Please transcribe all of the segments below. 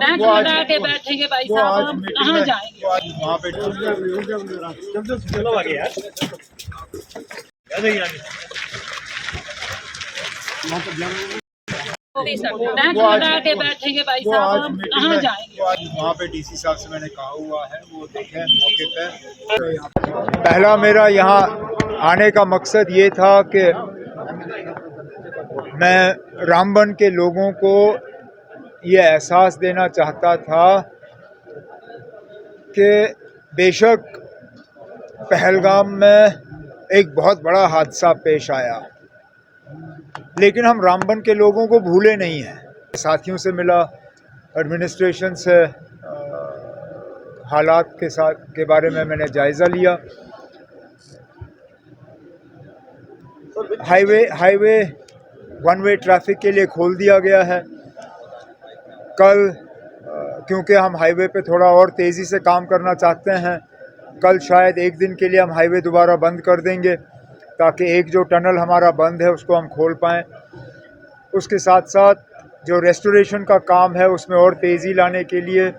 Bank में लगा के बैठेंगे भाई साहब, हम कहाँ जाएंगे। वहाँ पे बैंक में लगा के बैठेंगे भाई साहब, हम कहाँ जाएंगे। वहाँ पे डीसी साहब से मैंने कहा हुआ है, वो देखें मौके पे। पहला मेरा यहाँ आने का मकसद ये था कि मैं रामबन के लोगों को ये एहसास देना चाहता था कि बेशक पहलगाम में एक बहुत बड़ा हादसा पेश आया, लेकिन हम रामबन के लोगों को भूले नहीं हैं। साथियों से मिला, एडमिनिस्ट्रेशन से हालात के बारे में मैंने जायज़ा लिया। हाईवे वन वे ट्रैफिक के लिए खोल दिया गया है। कल क्योंकि हम हाईवे पे थोड़ा और तेज़ी से काम करना चाहते हैं, कल शायद एक दिन के लिए हम हाईवे दोबारा बंद कर देंगे ताकि एक जो टनल हमारा बंद है उसको हम खोल पाएँ। उसके साथ साथ जो रेस्टोरेशन का काम है उसमें और तेज़ी लाने के लिए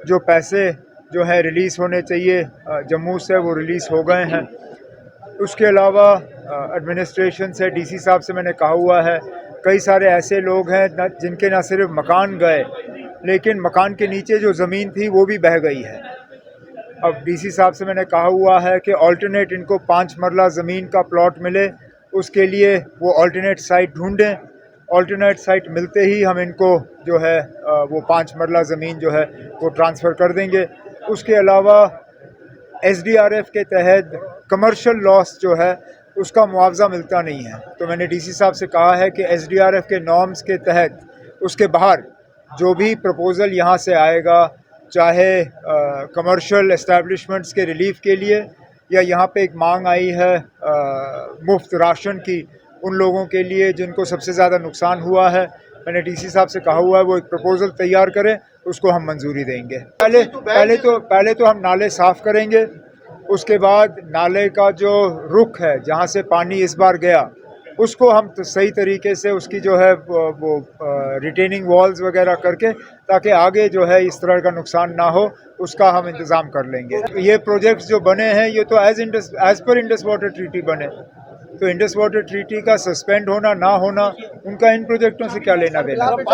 जो पैसे जो है रिलीज़ होने चाहिए जम्मू से, वो रिलीज़ हो गए हैं। उसके अलावा एडमिनिस्ट्रेशन से, डीसी साहब से मैंने कहा हुआ है, कई सारे ऐसे लोग हैं जिनके न सिर्फ मकान गए, लेकिन मकान के नीचे जो ज़मीन थी वो भी बह गई है। अब डीसी साहब से मैंने कहा हुआ है कि ऑल्टरनेट इनको 5 मरला ज़मीन का प्लॉट मिले, उसके लिए वो ऑल्टरनेट साइट ढूंढें। ऑल्टरनेट साइट मिलते ही हम इनको जो है वो 5 मरला ज़मीन जो है वो ट्रांसफ़र कर देंगे। उसके अलावा SDRF के तहत कमर्शियल लॉस जो है उसका मुआवजा मिलता नहीं है, तो मैंने डीसी साहब से कहा है कि SDRF के नॉर्म्स के तहत उसके बाहर जो भी प्रपोज़ल यहाँ से आएगा, चाहे कमर्शियल एस्टैब्लिशमेंट्स के रिलीफ़ के लिए या यहाँ पे एक मांग आई है मुफ्त राशन की उन लोगों के लिए जिनको सबसे ज़्यादा नुकसान हुआ है, मैंने डीसी साहब से कहा हुआ है वो एक प्रपोज़ल तैयार करें, उसको हम मंजूरी देंगे। पहले तो हम नाले साफ़ करेंगे, उसके बाद नाले का जो रुख है जहाँ से पानी इस बार गया उसको हम तो सही तरीके से उसकी जो है वो रिटेनिंग वॉल्स वगैरह करके, ताकि आगे जो है इस तरह का नुकसान ना हो, उसका हम इंतज़ाम कर लेंगे। ये प्रोजेक्ट्स जो बने हैं ये तो as per Indus water treaty बने, तो इंडस वाटर ट्रीटी का सस्पेंड होना ना होना उनका इन प्रोजेक्टों से क्या लेना देना।